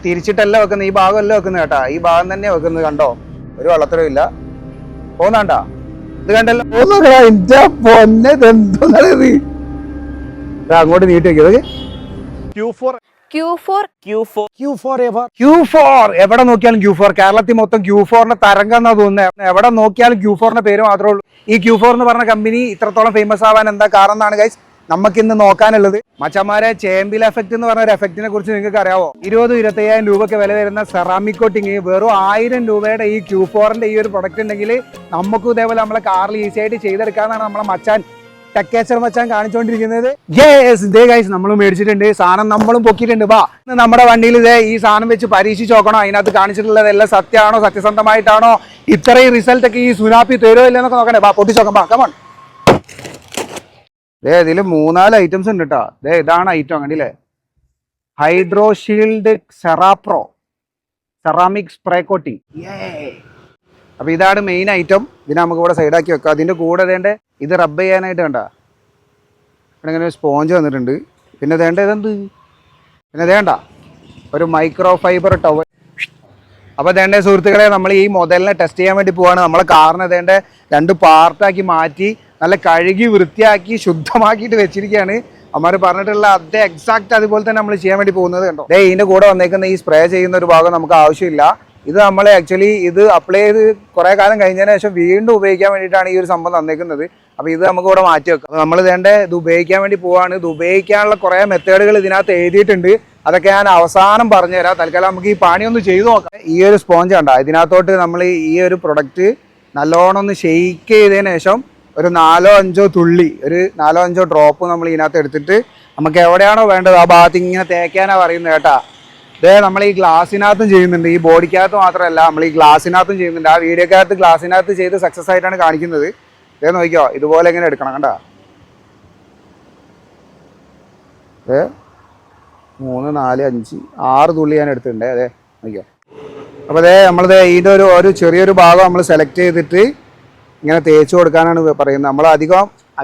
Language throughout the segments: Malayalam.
തിരിച്ചിട്ടല്ല വെക്കുന്നത്, ഈ ഭാഗമല്ല വെക്കുന്നത് കേട്ടാ, ഈ ഭാഗം തന്നെ വെക്കുന്നത്. കണ്ടോ, ഒരു വള്ളത്തരവും ഇല്ല. പോന്നാണ്ടാ ഇത് കണ്ടല്ലോ, അങ്ങോട്ട് നീട്ടി വെക്കുന്നത്. എവിടെ നോക്കിയാലും Q4. കേരളത്തിൽ മൊത്തം Q4ന്റെ തരംഗം എന്നാ തോന്നുന്നത്. എവിടെ നോക്കിയാലും Q4ന്റെ പേര് മാത്രമേ ഉള്ളൂ. ഈ Q4 എന്ന് പറഞ്ഞ കമ്പനി ഇത്രത്തോളം ഫേമസ് ആവാൻ എന്താ കാരണം എന്നാണ് ഗൈസ് നമുക്ക് ഇന്ന് നോക്കാനുള്ളത്. മച്ചന്മാരെ, ചേമ്പിൽ എഫക്ട് എന്ന് പറഞ്ഞ ഒരു എഫക്റ്റിനെ കുറിച്ച് നിങ്ങൾക്ക് അറിയാവോ? 20-25,000 രൂപയ്ക്ക് വില വരുന്ന സെറാമിക് കോട്ടിങ് വെറും 1000 രൂപയുടെ ഈ Q4ന്റെ ഈ ഒരു പ്രൊഡക്റ്റ് ഉണ്ടെങ്കിൽ നമുക്കും ഇതേപോലെ നമ്മളെ കാറിൽ ഈസി ആയിട്ട് ചെയ്തെടുക്കാന്നാണ് നമ്മളെ മച്ചാൻ ടെക്കേച്ചർ മച്ചാൻ കാണിച്ചുകൊണ്ടിരിക്കുന്നത്. ഗൈസ് നമ്മൾ മേടിച്ചിട്ടുണ്ട് സാധനം, നമ്മളും പൊക്കിയിട്ടുണ്ട്. വാ, നമ്മുടെ വണ്ടിയിൽ ഈ സാധനം വെച്ച് പരീക്ഷിച്ച് നോക്കണം. അതിനകത്ത് കാണിച്ചിട്ടുള്ളത് എല്ലാം സത്യമാണോ, സത്യസന്ധമായിട്ടാണോ, ഇത്രയും റിസൾട്ട് ഒക്കെ ഈ സുനാപ്പി തരുമോ ഇല്ലെന്നൊക്കെ നോക്കണേ. വാ, പൊട്ടിച്ച് നോക്കാം. വാ, കമോൺ. ഇതിൽ 3-4 ഐറ്റംസ് ഉണ്ട് കേട്ടോ. ഇതാണ് ഐറ്റം, കണ്ടില്ലേ? Hydro shield Cerapro ceramic spray coating. അപ്പൊ ഇതാണ് മെയിൻ ഐറ്റം. ഇതിനെ നമുക്ക് ഇവിടെ സൈഡാക്കി വെക്കാം. അതിന്റെ കൂടെ വേണ്ട ഇത് റബ്ബ് ചെയ്യാനായിട്ട് കണ്ട ഇവിടെ ഇങ്ങനെ ഒരു സ്പോഞ്ച് വന്നിട്ടുണ്ട്. പിന്നെ ഇതെന്ത്, പിന്നെ വേണ്ട ഒരു മൈക്രോ ഫൈബർ ടവൽ. അപ്പോൾ സുഹൃത്തുക്കളെ, നമ്മൾ ഈ മോഡലിനെ ടെസ്റ്റ് ചെയ്യാൻ വേണ്ടി പോവാണ്. നമ്മളെ കാറിനെ 2 പാർട്ടാക്കി മാറ്റി നല്ല കഴുകി വൃത്തിയാക്കി ശുദ്ധമാക്കിയിട്ട് വെച്ചിരിക്കുകയാണ്. അമ്മമാർ പറഞ്ഞിട്ടുള്ള അതേ എക്സാക്ട് അതുപോലെ തന്നെ നമ്മൾ ചെയ്യാൻ വേണ്ടി പോകുന്നത്. കണ്ടോ, ഇതിന്റെ കൂടെ വന്നേക്കുന്ന ഈ സ്പ്രേ ചെയ്യുന്ന ഒരു ഭാഗം നമുക്ക് ആവശ്യമില്ല. ഇത് നമ്മൾ ആക്ച്വലി ഇത് അപ്ലൈ ചെയ്ത് കുറേ കാലം കഴിഞ്ഞതിന് ശേഷം വീണ്ടും ഉപയോഗിക്കാൻ വേണ്ടിയിട്ടാണ് ഈ ഒരു സംഭവം തന്നേക്കുന്നത്. അപ്പോൾ ഇത് നമുക്ക് ഇവിടെ മാറ്റി വെക്കാം. നമ്മൾ ഇത് ഉപയോഗിക്കാൻ വേണ്ടി പോവാണ്. ഇത് ഉപയോഗിക്കാനുള്ള കുറേ മെത്തേഡുകൾ ഇതിനകത്ത് എഴുതിയിട്ടുണ്ട്. അതൊക്കെ ഞാൻ അവസാനം പറഞ്ഞുതരാം. തൽക്കാലം നമുക്ക് ഈ പണിയൊന്ന് ചെയ്തു നോക്കാം. ഈ ഒരു സ്പോഞ്ച് കണ്ട, ഇതിനകത്തോട്ട് നമ്മൾ ഈ ഒരു പ്രൊഡക്റ്റ് നല്ലോണം ഒന്ന് ഷെയ്ക്ക് ചെയ്തതിന് ശേഷം ഒരു 4-5 തുള്ളി, ഒരു 4-5 ഡ്രോപ്പ് നമ്മൾ ഇതിനകത്ത് എടുത്തിട്ട് നമുക്ക് എവിടെയാണോ വേണ്ടത് ആ ഭാഗത്ത് ഇങ്ങനെ തേക്കാനാണ് പറയുന്നത് കേട്ടാ. നമ്മൾ ഈ ഗ്ലാസ്സിനകത്തും ചെയ്യുന്നുണ്ട്, ഈ ബോഡിക്കകത്ത് മാത്രമല്ല നമ്മൾ ഈ ഗ്ലാസ്സിനകത്തും ചെയ്യുന്നുണ്ട്. ആ വീഡിയോക്കകത്ത് ഗ്ലാസ്സിനകത്ത് ചെയ്ത് സക്സസ് ആയിട്ടാണ് കാണിക്കുന്നത്. നോക്കിയോ, ഇതുപോലെ ഇങ്ങനെ എടുക്കണം. കണ്ട 3, 4, 5, 6 തുള്ളി ഞാൻ എടുത്തിട്ടുണ്ട്. നോക്കിയോ. അപ്പോൾ നമ്മളിത് ഇതിൻ്റെ ഒരു ചെറിയൊരു ഭാഗം നമ്മൾ സെലക്ട് ചെയ്തിട്ട് ഇങ്ങനെ തേച്ച് കൊടുക്കാനാണ് പറയുന്നത്. നമ്മൾ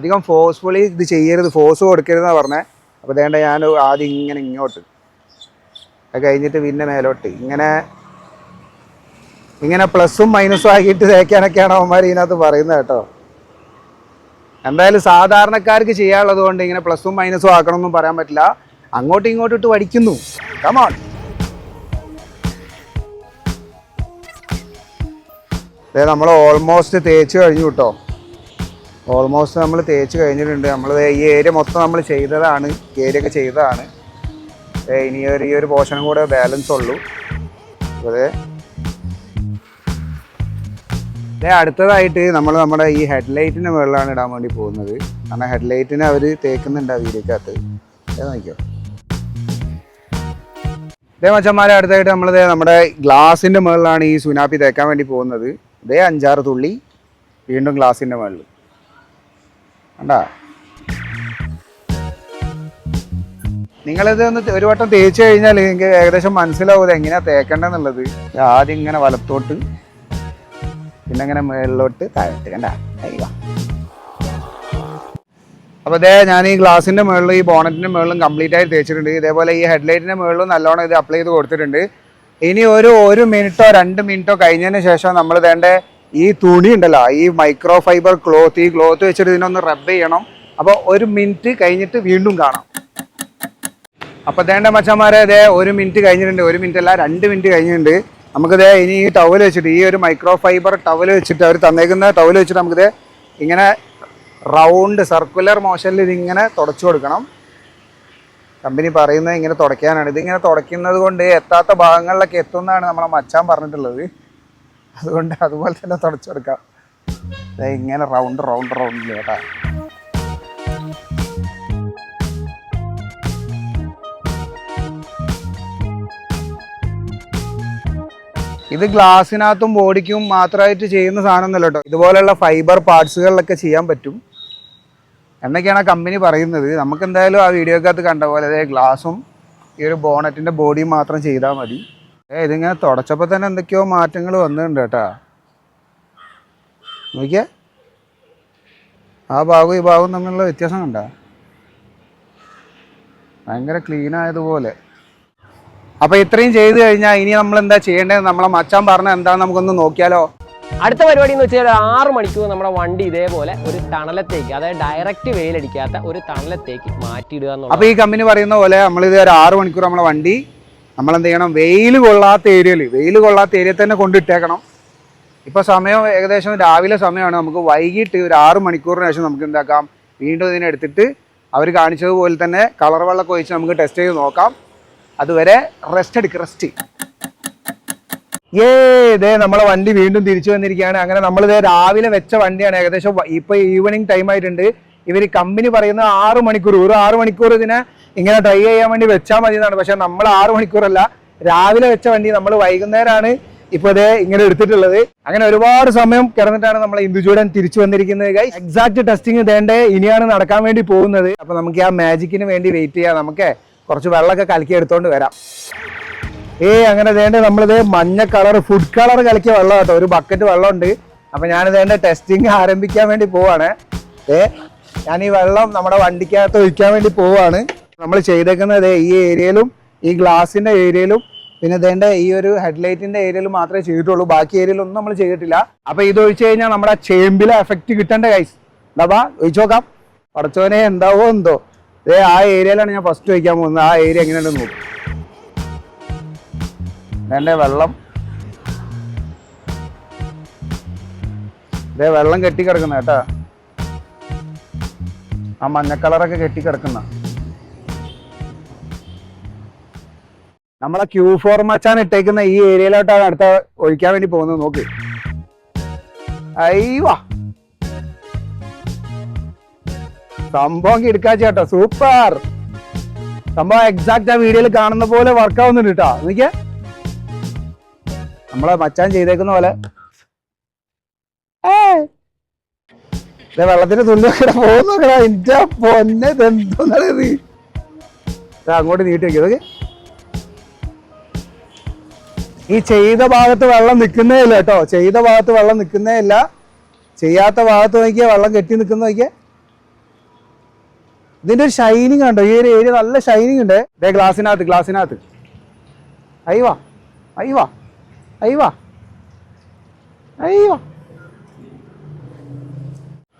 അധികം ഫോഴ്സ്ഫുള്ളി ഇത് ചെയ്യരുത്, ഫോഴ്സ് കൊടുക്കരുതെന്നാണ് പറഞ്ഞത്. അപ്പോൾ ഞാൻ ആദ്യം ഇങ്ങോട്ട് കഴിഞ്ഞിട്ട് പിന്നെ മേലോട്ട് ഇങ്ങനെ പ്ലസും മൈനസും ആക്കിയിട്ട് തേക്കാനൊക്കെയാണ് അവന്മാർ ഇതിനകത്ത് പറയുന്നത് കേട്ടോ. എന്തായാലും സാധാരണക്കാർക്ക് ചെയ്യാനുള്ളത് കൊണ്ട് ഇങ്ങനെ പ്ലസും മൈനസും ആക്കണമെന്നും പറയാൻ പറ്റില്ല. അങ്ങോട്ടും ഇങ്ങോട്ടും ഇട്ട് വടിക്കുന്നു. കമോൺ. നമ്മൾ ഓൾമോസ്റ്റ് തേച്ച് കഴിഞ്ഞു കേട്ടോ. ഓൾമോസ്റ്റ് നമ്മൾ തേച്ച് കഴിഞ്ഞിട്ടുണ്ട്. നമ്മൾ ഈ ഏരിയ മൊത്തം നമ്മൾ ചെയ്തതാണ്, ഏരിയ ഒക്കെ ചെയ്തതാണ്. ഇനി ഈ ഒരു പോർഷനും കൂടെ ബാലൻസ് ഉള്ളൂ. അടുത്തതായിട്ട് നമ്മൾ നമ്മുടെ ഈ ഹെഡ്ലൈറ്റിൻ്റെ മുകളിലാണ് ഇടാൻ വേണ്ടി പോകുന്നത്. കാരണം ഹെഡ്ലൈറ്റിന് അവർ തേക്കുന്നുണ്ട് ആ വീഡിയോക്കകത്ത്. നോക്കിയോ. മച്ചന്മാരെ, അടുത്തായിട്ട് നമ്മൾ നമ്മുടെ ഗ്ലാസിൻ്റെ മുകളിലാണ് ഈ സുനാപ്പി തേക്കാൻ വേണ്ടി പോകുന്നത്. 5-6 തുള്ളി വീണ്ടും ഗ്ലാസിൻ്റെ മുകളിൽ കണ്ടാ. നിങ്ങളിത് ഒരു വട്ടം തേച്ച് കഴിഞ്ഞാൽ നിങ്ങൾക്ക് ഏകദേശം മനസ്സിലാവും എങ്ങനെയാണ് തേക്കേണ്ടതെന്നുള്ളത്. ആദ്യം ഇങ്ങനെ വലത്തോട്ട്, പിന്നെ ഇങ്ങനെ മുകളിലോട്ട്, താഴോട്ട്. കണ്ട. അപ്പോൾ ഞാൻ ഈ ഗ്ലാസിൻ്റെ മുകളിലും ഈ ബോണറ്റിൻ്റെ മുകളിലും കംപ്ലീറ്റ് ആയിട്ട് തേച്ചിട്ടുണ്ട്. ഇതേപോലെ ഈ ഹെഡ്ലൈറ്റിൻ്റെ മുകളിലും നല്ലോണം ഇത് അപ്ലൈ ചെയ്ത് കൊടുത്തിട്ടുണ്ട്. ഇനി ഒരു 1 മിനിറ്റോ 2 മിനിറ്റോ കഴിഞ്ഞതിന് ശേഷം നമ്മൾ ഈ തുണി ഉണ്ടല്ലോ, ഈ മൈക്രോ ഫൈബർ ക്ലോത്ത്, ഈ ക്ലോത്ത് വെച്ചിട്ട് ഇതിനൊന്ന് റബ്ബ് ചെയ്യണം. അപ്പോൾ 1 മിനിറ്റ് കഴിഞ്ഞിട്ട് വീണ്ടും കാണാം. അപ്പോൾ മച്ചന്മാരെ, 1 മിനിറ്റ് കഴിഞ്ഞിട്ടുണ്ട്. 1 മിനിറ്റ് അല്ല, 2 മിനിറ്റ് കഴിഞ്ഞിട്ടുണ്ട്. നമുക്കിത് ഇനി ഈ ടവൽ വെച്ചിട്ട്, ഈ ഒരു മൈക്രോ ഫൈബർ ടവൽ വെച്ചിട്ട്, അവർ തന്നേക്കുന്ന ടവൽ വെച്ചിട്ട് നമുക്കിത് ഇങ്ങനെ റൗണ്ട് സർക്കുലർ മോഷനിൽ ഇതിങ്ങനെ തുടച്ചു കൊടുക്കണം. കമ്പനി പറയുന്നത് ഇങ്ങനെ തുടയ്ക്കാനാണ്. ഇതിങ്ങനെ തുടയ്ക്കുന്നത് കൊണ്ട് എത്താത്ത ഭാഗങ്ങളിലൊക്കെ എത്തുമെന്നാണ് നമ്മളെ മച്ചാൻ പറഞ്ഞിട്ടുള്ളത്. അതുകൊണ്ട് അതുപോലെ തന്നെ തുടച്ചു കൊടുക്കാം. ഇങ്ങനെ റൗണ്ടിൽ കേട്ടാ. ഇത് ഗ്ലാസിനകത്തും ബോഡിക്കും മാത്രമായിട്ട് ചെയ്യുന്ന സാധനമൊന്നുമല്ല കേട്ടോ. ഇതുപോലെയുള്ള ഫൈബർ പാർട്സുകളിലൊക്കെ ചെയ്യാൻ പറ്റും എന്നൊക്കെയാണ് കമ്പനി പറയുന്നത്. നമുക്ക് എന്തായാലും ആ വീഡിയോക്കകത്ത് കണ്ട പോലെ ഗ്ലാസും ഈ ഒരു ബോണറ്റിൻ്റെ ബോഡിയും മാത്രം ചെയ്താൽ മതി. ഇതിങ്ങനെ തുടച്ചപ്പോൾ തന്നെ എന്തൊക്കെയോ മാറ്റങ്ങൾ വന്നിട്ടുണ്ട് കേട്ടോ. നോക്കിയേ, ആ ഭാഗവും ഈ ഭാഗവും തമ്മിലുള്ള വ്യത്യാസം കണ്ട. ഭയങ്കര ക്ലീൻ ആയതുപോലെ. അപ്പൊ ഇത്രയും ചെയ്ത് കഴിഞ്ഞാൽ ഇനി നമ്മൾ എന്താ ചെയ്യേണ്ടത്? നമ്മളെ മച്ചാൻ പറഞ്ഞ എന്താന്ന് നമുക്കൊന്ന് നോക്കിയാലോ. അടുത്ത പരിപാടി എന്ന് വെച്ചാൽ 6 മണിക്കൂർ നമ്മുടെ വണ്ടി ഇതേപോലെ ഒരു തണലത്തേക്ക്, അതായത് ഡയറക്റ്റ് വെയിലടിക്കാത്ത ഒരു തണലത്തേക്ക് മാറ്റിയിടുക എന്നുള്ളത്. അപ്പൊ ഈ കമ്പനി പറയുന്ന പോലെ നമ്മളിത് ഒരു 6 മണിക്കൂർ നമ്മളെ വണ്ടി നമ്മളെന്ത് ചെയ്യണം? വെയിൽ കൊള്ളാത്ത ഏരിയയിൽ തന്നെ കൊണ്ടിട്ടേക്കണം. ഇപ്പൊ സമയം ഏകദേശം രാവിലെ സമയമാണ്. നമുക്ക് വൈകിട്ട് ഒരു 6 മണിക്കൂറിന് ശേഷം നമുക്ക് എന്താക്കാം? വീണ്ടും ഇതിനെടുത്തിട്ട് അവർ കാണിച്ചതുപോലെ തന്നെ കളർ വെള്ളമൊക്കെ ഒഴിച്ച് നമുക്ക് ടെസ്റ്റ് ചെയ്ത് നോക്കാം. അതുവരെ റെസ്റ്റ്. ഇതേ നമ്മളെ വണ്ടി വീണ്ടും തിരിച്ചു വന്നിരിക്കുകയാണ്. അങ്ങനെ നമ്മളിത് രാവിലെ വെച്ച വണ്ടിയാണ്. ഏകദേശം ഇപ്പൊ ഈവനിങ് ടൈം ആയിട്ടുണ്ട്. ഇവർ കമ്പനി പറയുന്ന 6 മണിക്കൂർ, ഒരു 6 മണിക്കൂർ ഇതിനെ ഇങ്ങനെ ഡ്രൈ ചെയ്യാൻ വേണ്ടി വെച്ചാൽ മതി എന്നാണ്. പക്ഷെ നമ്മൾ 6 മണിക്കൂറല്ല, രാവിലെ വെച്ച വണ്ടി നമ്മൾ വൈകുന്നേരമാണ് ഇപ്പൊ ഇതേ ഇങ്ങനെ എടുത്തിട്ടുള്ളത്. അങ്ങനെ ഒരുപാട് സമയം കിടന്നിട്ടാണ് നമ്മൾ ഇന്ദുചൂടൻ തിരിച്ചു വന്നിരിക്കുന്നത്. ഗൈസ്, എക്സാക്ട് ടെസ്റ്റിംഗ് ഇതേണ്ടേ ഇനിയാണ് നടക്കാൻ വേണ്ടി പോകുന്നത്. അപ്പൊ നമുക്ക് ആ മാജിക്കിന് വേണ്ടി വെയിറ്റ് ചെയ്യാം. നമുക്ക് കുറച്ച് വെള്ളമൊക്കെ കലക്കി എടുത്തോണ്ട് വരാം. അങ്ങനെ വേണ്ട നമ്മളിത് മഞ്ഞ കളർ, ഫുഡ് കളർ കലക്കിയ വെള്ളം കേട്ടോ. ഒരു ബക്കറ്റ് വെള്ളമുണ്ട്. അപ്പൊ ഞാനിതേണ്ട ടെസ്റ്റിംഗ് ആരംഭിക്കാൻ വേണ്ടി പോവാണ്. ഞാൻ ഈ വെള്ളം നമ്മുടെ വണ്ടിക്കകത്ത് ഒഴിക്കാൻ വേണ്ടി പോവാണ്. നമ്മൾ ചെയ്തേക്കുന്നത് ഈ ഏരിയയിലും ഈ ഗ്ലാസിന്റെ ഏരിയയിലും പിന്നെ ഇതേണ്ട ഈ ഒരു ഹെഡ്ലൈറ്റിന്റെ ഏരിയയിൽ മാത്രമേ ചെയ്തിട്ടുള്ളൂ. ബാക്കി ഏരിയയിലൊന്നും നമ്മൾ ചെയ്തിട്ടില്ല. അപ്പൊ ഇത് ഒഴിച്ചു കഴിഞ്ഞാൽ നമ്മുടെ ചേമ്പിലെ എഫക്റ്റ് കിട്ടേണ്ട ഗൈസ്. എന്താ ഒഴിച്ചു നോക്കാം. പടച്ചോനെ എന്താവോ എന്തോ. ആ ഏരിയയിലാണ് ഞാൻ ഫസ്റ്റ് ഒഴിക്കാൻ പോകുന്നത്. ആ ഏരിയ എങ്ങനെയുണ്ടെന്ന് നോക്കും. ഇതേണ്ട വെള്ളം, വെള്ളം കെട്ടിക്കിടക്കുന്ന കേട്ടാ. ആ മഞ്ഞക്കളറൊക്കെ കെട്ടിക്കിടക്കുന്ന നമ്മളെ Q4 മച്ചാൻ ഇട്ടേക്കുന്ന ഈ ഏരിയയിലോട്ടാണ് അടുത്ത ഒഴിക്കാൻ വേണ്ടി പോകുന്നത്. നോക്ക്. അയ്യവാ, സംഭവം എടുക്കാച്ച കേട്ടോ. സൂപ്പർ സംഭവം. എക്സാക്ട് ആ വീഡിയോയിൽ കാണുന്ന പോലെ വർക്ക് ആവുന്നുണ്ട് കേട്ടോ. നോക്കിയേ, നമ്മളെ മച്ചാൻ ചെയ്തേക്കുന്ന പോലെ. വെള്ളത്തിന്റെ തുള്ളിയൊക്കെ പോകുന്ന എന്റെ പൊന്നെ, ഇതെന്തോന്നാണ് അങ്ങോട്ട് നീട്ടി വെക്കും. അതൊക്കെ ഈ ചെയ്ത ഭാഗത്ത് വെള്ളം നിൽക്കുന്നേ ഇല്ല കേട്ടോ. ചെയ്ത ഭാഗത്ത് വെള്ളം നിൽക്കുന്നേ ഇല്ല. ചെയ്യാത്ത ഭാഗത്ത് നോക്കിയാൽ വെള്ളം കെട്ടി നിൽക്കുന്ന നോക്കിയാൽ. ഇതിന്റെ ഒരു ഷൈനിങ് കണ്ടോ? ഈ ഒരു ഏരിയ നല്ല ഷൈനിങ് ഉണ്ട്. ഇതേ ഗ്ലാസിനകത്ത്. അയ്യവാ.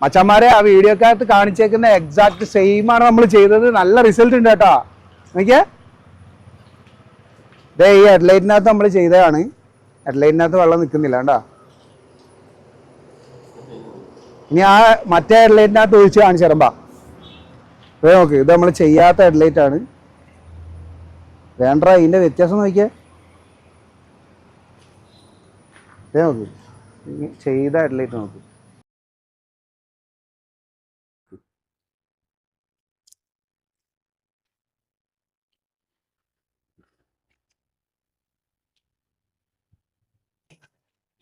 മച്ചന്മാരെ, ആ വീഡിയോക്കകത്ത് കാണിച്ചേക്കുന്ന എക്സാക്ട് സെയിം ആണ് നമ്മൾ ചെയ്തത്. നല്ല റിസൾട്ട് ഉണ്ട് കേട്ടോ. നോക്കിയേ, ഈ ഹെഡ്ലൈറ്റിനകത്ത് നമ്മൾ ചെയ്തതാണ്. ഹെഡ്ലൈറ്റിനകത്ത് വെള്ളം നിൽക്കുന്നില്ല കേട്ടോ. ഇനി ആ മറ്റേ ഹെഡ്ലൈറ്റിനകത്ത് ഒഴിച്ച് കാണിച്ചു തരമ്പാ. നോക്ക്, ഇത് നമ്മൾ ചെയ്യാത്ത ഹെഡ്ലൈറ്റ് ആണ്. വേണ്ട, ഇതിന്റെ വ്യത്യാസം നോക്കിയേ. നോക്ക്, ചെയ്ത ഹെഡ്ലൈറ്റ് നോക്ക്.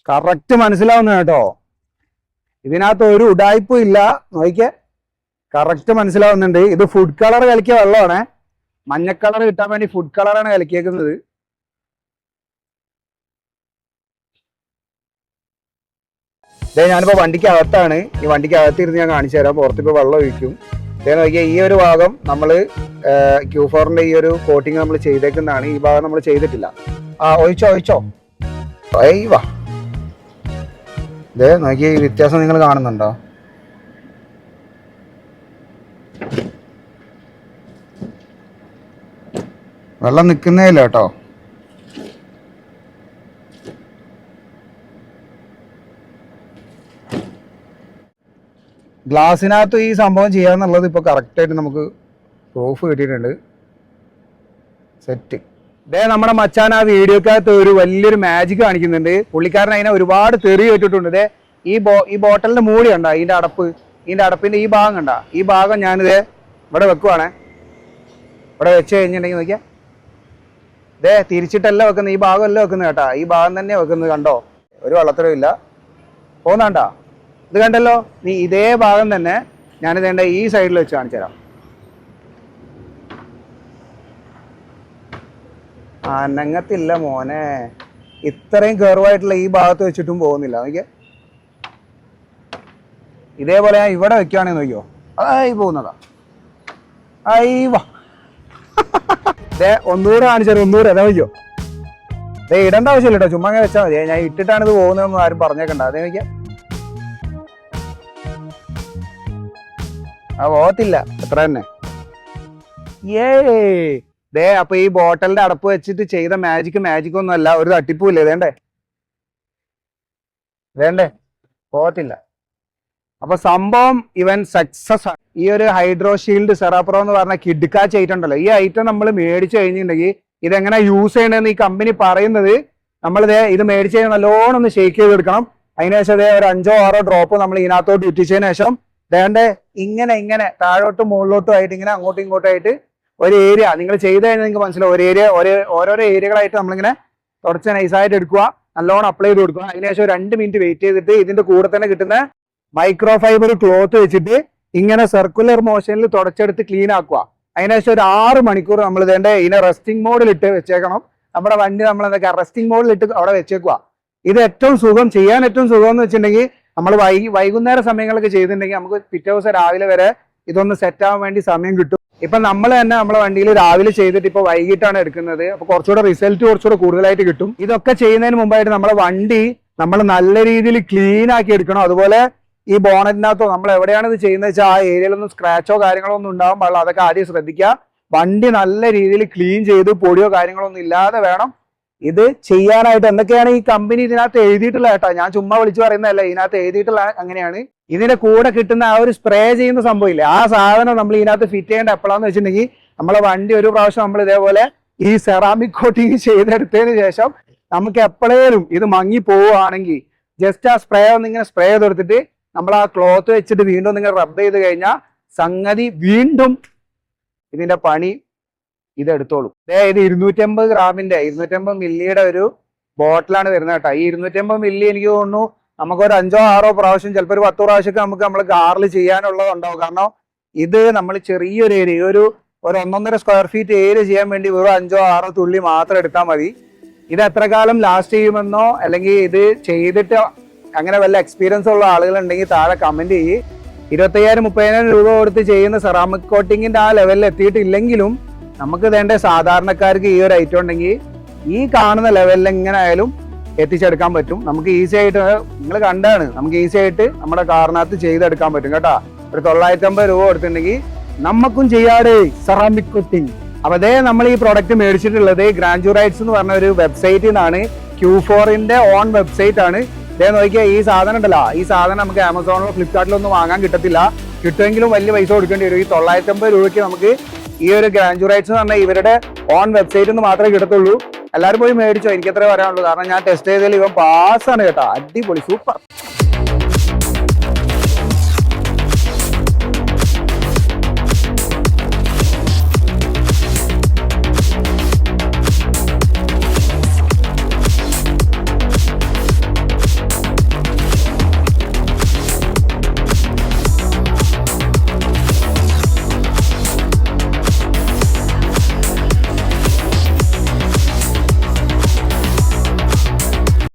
കറക്റ്റ് മനസ്സിലാവുന്ന കേട്ടോ. ഇതിനകത്ത് ഒരു ഉടായ്പും ഇല്ല. നോക്കിയേ, കറക്റ്റ് മനസ്സിലാവുന്നുണ്ട്. ഇത് ഫുഡ് കളർ കലക്കിയ വെള്ളമാണ്. മഞ്ഞ കളർ കിട്ടാൻ വേണ്ടി ഫുഡ് കളറാണ് കലക്കിയേക്കുന്നത്. ഞാനിപ്പോ വണ്ടിക്ക് അകത്താണ്. ഈ വണ്ടിക്ക് അകത്തിരുന്ന് ഞാൻ കാണിച്ചു തരാം. പുറത്തിപ്പോ വെള്ളം ഒഴിക്കും. നോക്കിയാൽ ഈ ഒരു ഭാഗം നമ്മൾ Q4ന്റെ ഈ ഒരു കോട്ടിങ് നമ്മൾ ചെയ്തേക്കുന്നതാണ്. ഈ ഭാഗം നമ്മൾ ചെയ്തിട്ടില്ല. ഒഴിച്ചോ. വാ, നോക്കിയ ഈ വ്യത്യാസം നിങ്ങൾ കാണുന്നുണ്ടോ? വെള്ളം നിൽക്കുന്നേ ഇല്ല കേട്ടോ. ഗ്ലാസിനകത്ത് ഈ സംഭവം ചെയ്യാന്നുള്ളത് ഇപ്പോൾ കറക്റ്റായിട്ട് നമുക്ക് പ്രൂഫ് കിട്ടിയിട്ടുണ്ട്. സെറ്റ്. നമ്മുടെ മച്ചാൻ ആ വീഡിയോക്കകത്ത് ഒരു വലിയൊരു മാജിക് കാണിക്കുന്നുണ്ട്. പുള്ളിക്കാരൻ അതിനെ ഒരുപാട് തെറി കേട്ടിട്ടുണ്ട്. ഈ ബോട്ടലിന്റെ മൂടി കണ്ട, ഇതിന്റെ അടപ്പിന്റെ ഈ ഭാഗം കണ്ട. ഈ ഭാഗം ഞാനിത് ഇവിടെ വെക്കുവാണേ. ഇവിടെ വെച്ച് കഴിഞ്ഞിട്ടുണ്ടെങ്കിൽ നോക്കിയാ, തിരിച്ചിട്ടല്ല വെക്കുന്നത്. ഈ ഭാഗം അല്ല വെക്കുന്നത് കേട്ടാ. ഈ ഭാഗം തന്നെ വെക്കുന്നത്. കണ്ടോ? ഒരു വെള്ളത്തരവും ഇല്ല. പോകുന്നുണ്ടോ? ഇത് കണ്ടല്ലോ. നീ ഇതേ ഭാഗം തന്നെ ഞാനിതേണ്ട ഈ സൈഡിൽ വെച്ച് കാണിച്ചു തരാം. അനങ്ങത്തില്ല മോനെ. ഇത്രയും കർവായിട്ടുള്ള ഈ ഭാഗത്ത് വെച്ചിട്ടും പോകുന്നില്ല. നോക്കിയേ, ഇതേപോലെ ഞാൻ ഇവിടെ വെക്കുകയാണെങ്കിൽ നോക്കിയോ, ആയി പോകുന്നതാ. ഒന്നുകൂടെ കാണിച്ചാൽ ഒന്നുകൂടെ അതാ വയ്യോ. ഇടേണ്ട ആവശ്യമില്ല കേട്ടോ, ചുമ്മാ അങ്ങനെ വെച്ചാൽ മതി. ഞാൻ ഇട്ടിട്ടാണ് ഇത് പോകുന്നതെന്ന് ആരും പറഞ്ഞേക്കണ്ട. അതേ വയ്ക്കാം. പോകത്തില്ല, അത്ര തന്നെ. അപ്പൊ ഈ ബോട്ടലിന്റെ അടപ്പ് വെച്ചിട്ട് ചെയ്ത മാജിക് ഒന്നും അല്ല, ഒരു തട്ടിപ്പുമില്ലേ. വേണ്ടേ പോകത്തില്ല. അപ്പൊ സംഭവം ഇവൻ സക്സസ് ആണ്. ഈ ഒരു ഹൈഡ്രോഷീൽഡ് സെറാപ്രോ എന്ന് പറഞ്ഞ കിഡ്കാച്ച് ഐറ്റം ഉണ്ടല്ലോ, ഈ ഐറ്റം നമ്മൾ മേടിച്ചു കഴിഞ്ഞിട്ടുണ്ടെങ്കിൽ ഇതെങ്ങനെ യൂസ് ചെയ്യണമെന്ന് ഈ കമ്പനി പറയുന്നത്, നമ്മളിത് ഇത് മേടിച്ച് കഴിഞ്ഞാൽ നല്ലോണം ഒന്ന് ഷേക്ക് ചെയ്തെടുക്കണം. അതിനുശേഷം ഒരു 5-6 ഡ്രോപ്പ് നമ്മൾ ഇതിനകത്തോട്ട് ഇട്ടിച്ചതിന് ശേഷം ഇങ്ങനെ താഴോട്ടും മുകളിലോട്ടും ആയിട്ട് ഇങ്ങനെ അങ്ങോട്ടും ഇങ്ങോട്ടും ആയിട്ട് ഒരു ഏരിയ നിങ്ങൾ ചെയ്ത് കഴിഞ്ഞാൽ നിങ്ങൾക്ക് മനസ്സിലാവും. ഒരു ഏരിയ ഓരോരോ ഏരിയകളായിട്ട് നമ്മളിങ്ങനെ തുടച്ച് നൈസായിട്ട് എടുക്കുക, നല്ലോണം അപ്ലൈ ചെയ്ത് കൊടുക്കുക. അതിനുശേഷം 2 മിനിറ്റ് വെയിറ്റ് ചെയ്തിട്ട് ഇതിന്റെ കൂടെ തന്നെ കിട്ടുന്ന മൈക്രോ ഫൈബർ ക്ലോത്ത് വെച്ചിട്ട് ഇങ്ങനെ സർക്കുലർ മോഷനിൽ തുടച്ചെടുത്ത് ക്ലീൻ ആക്കുക. അതിനുശേഷം ഒരു 6 മണിക്കൂർ നമ്മൾ ഇതിനെ റെസ്റ്റിംഗ് മോഡിലിട്ട് വെച്ചേക്കണം. നമ്മുടെ വണ്ടി നമ്മൾ റെസ്റ്റിംഗ് മോഡിലിട്ട് അവിടെ വെച്ചേക്കുക. ഇത് ഏറ്റവും സുഖം ചെയ്യാൻ ഏറ്റവും സുഖം എന്ന് വെച്ചിട്ടുണ്ടെങ്കിൽ നമ്മൾ വൈകുന്നേര സമയങ്ങളൊക്കെ ചെയ്തിട്ടുണ്ടെങ്കിൽ നമുക്ക് പിറ്റേ ദിവസം രാവിലെ വരെ ഇതൊന്ന് സെറ്റ് ആവാൻ വേണ്ടി സമയം കിട്ടും. ഇപ്പൊ നമ്മൾ തന്നെ നമ്മളെ വണ്ടിയിൽ രാവിലെ ചെയ്തിട്ട് ഇപ്പൊ വൈകിട്ടാണ് എടുക്കുന്നത്. അപ്പൊ കുറച്ചുകൂടെ കൂടുതലായിട്ട് കിട്ടും. ഇതൊക്കെ ചെയ്യുന്നതിന് മുമ്പായിട്ട് നമ്മളെ വണ്ടി നമ്മൾ നല്ല രീതിയിൽ ക്ലീൻ ആക്കി എടുക്കണം. അതുപോലെ ഈ ബോണറ്റിനകത്തോ നമ്മൾ എവിടെയാണ് ഇത് ചെയ്യുന്നത് വെച്ചാൽ ആ ഏരിയയിലൊന്നും സ്ക്രാച്ചോ കാര്യങ്ങളോ ഒന്നും ഉണ്ടാവാൻ പാടില്ല. അതൊക്കെ ആദ്യം ശ്രദ്ധിക്കുക. വണ്ടി നല്ല രീതിയിൽ ക്ലീൻ ചെയ്ത് പൊടിയോ കാര്യങ്ങളോ ഒന്നും ഇല്ലാതെ വേണം ഇത് ചെയ്യാനായിട്ട്. എന്തൊക്കെയാണ് ഈ കമ്പനി ഇതിനകത്ത് എഴുതിയിട്ടുള്ള കേട്ടോ, ഞാൻ ചുമ്മാ വിളിച്ചു പറയുന്നതല്ല, ഇതിനകത്ത് എഴുതിയിട്ടുള്ള അങ്ങനെയാണ്. ഇതിന്റെ കൂടെ കിട്ടുന്ന ആ ഒരു സ്പ്രേ ചെയ്യുന്ന സംഭവമില്ലേ, ആ സാധനം നമ്മൾ ഇതിനകത്ത് ഫിറ്റ് ചെയ്യേണ്ട എപ്പോഴാന്ന് വെച്ചിട്ടുണ്ടെങ്കിൽ നമ്മളെ വണ്ടി ഒരു പ്രാവശ്യം നമ്മൾ ഇതേപോലെ ഈ സെറാമിക് കോട്ടിങ് ചെയ്തെടുത്തതിന് ശേഷം നമുക്ക് എപ്പോഴേലും ഇത് മങ്ങി പോവുകയാണെങ്കിൽ ജസ്റ്റ് ആ സ്പ്രേ ഒന്നിങ്ങനെ സ്പ്രേ ചെയ്തെടുത്തിട്ട് നമ്മൾ ആ ക്ലോത്ത് വെച്ചിട്ട് വീണ്ടും നിങ്ങൾ റബ്ബ് ചെയ്ത് കഴിഞ്ഞാൽ സംഗതി വീണ്ടും ഇതിന്റെ പണി ഇതെടുത്തോളൂ. ഇത് 250 ഗ്രാമിന്റെ 250 മില്ലിയുടെ ഒരു ബോട്ടിലാണ് വരുന്നത് കേട്ടോ. ഈ 250 മില്ലി എനിക്ക് തോന്നുന്നു നമുക്കൊരു 5-6 പ്രാവശ്യം, ചിലപ്പോൾ ഒരു 10 പ്രാവശ്യമൊക്കെ നമുക്ക് നമ്മൾ കാറിൽ ചെയ്യാനുള്ളതുണ്ടാവും. കാരണം ഇത് നമ്മൾ ചെറിയൊരു ഏരിയ, ഒരു 1.5 സ്ക്വയർ ഫീറ്റ് ഏരിയ ചെയ്യാൻ വേണ്ടി വെറും 5-6 തുള്ളി മാത്രം എടുത്താൽ മതി. ഇത് എത്ര കാലം ലാസ്റ്റ് ചെയ്യുമെന്നോ അല്ലെങ്കിൽ ഇത് ചെയ്തിട്ട് അങ്ങനെ വല്ല എക്സ്പീരിയൻസ് ഉള്ള ആളുകളുണ്ടെങ്കിൽ താഴെ കമന്റ് ചെയ്യ്. 25,000-30,000 രൂപ കൊടുത്ത് ചെയ്യുന്ന സെറാമിക് കോട്ടിങ്ങിന്റെ ആ ലെവലിൽ എത്തിയിട്ടില്ലെങ്കിലും നമുക്ക് വേണ്ട സാധാരണക്കാർക്ക് ഈ ഒരു ഐറ്റം ഉണ്ടെങ്കിൽ ഈ കാണുന്ന ലെവലിൽ എങ്ങനെ ആയാലും എത്തിച്ചെടുക്കാൻ പറ്റും. നമുക്ക് ഈസി ആയിട്ട്, നിങ്ങൾ കണ്ടാണ്, നമുക്ക് ഈസി ആയിട്ട് നമ്മുടെ കാറിനകത്ത് ചെയ്തെടുക്കാൻ പറ്റും കേട്ടോ. ഒരു 950 രൂപ കൊടുത്തിട്ടുണ്ടെങ്കിൽ നമുക്കും ചെയ്യാതെ സെറാമിക് കോട്ടിങ്. അപ്പൊ നമ്മൾ ഈ പ്രോഡക്റ്റ് മേടിച്ചിട്ടുള്ളത് ഗ്രാൻഡ്യൂറൈറ്റ്സ് എന്ന് പറഞ്ഞ ഒരു വെബ്സൈറ്റിൽ നിന്നാണ്. Q4ന്റെ ഓൺ വെബ്സൈറ്റ് ആണ്. നോക്കിയാൽ ഈ സാധനം ഉണ്ടല്ലോ, ഈ സാധനം നമുക്ക് ആമസോണിലോ ഫ്ലിപ്കാർട്ടിലോ ഒന്നും വാങ്ങാൻ കിട്ടത്തില്ല. കിട്ടുമെങ്കിലും വലിയ പൈസ കൊടുക്കേണ്ടി വരും. ഈ 950 രൂപയ്ക്ക് നമുക്ക് ഈ ഒരു ഗ്രാൻഡ്യൂറൈറ്റ്സ് എന്ന് പറഞ്ഞാൽ ഇവരുടെ ഓൺ വെബ്സൈറ്റിൽ നിന്ന് മാത്രമേ കിട്ടത്തുള്ളൂ. എല്ലാവരും പോയി മേടിച്ചോ, എനിക്കത്രേ പറയാനുള്ളൂ. കാരണം ഞാൻ ടെസ്റ്റ് ചെയ്തതിൽ ഇവൻ പാസ്സാണ് കേട്ടോ, അടിപൊളി സൂപ്പർ.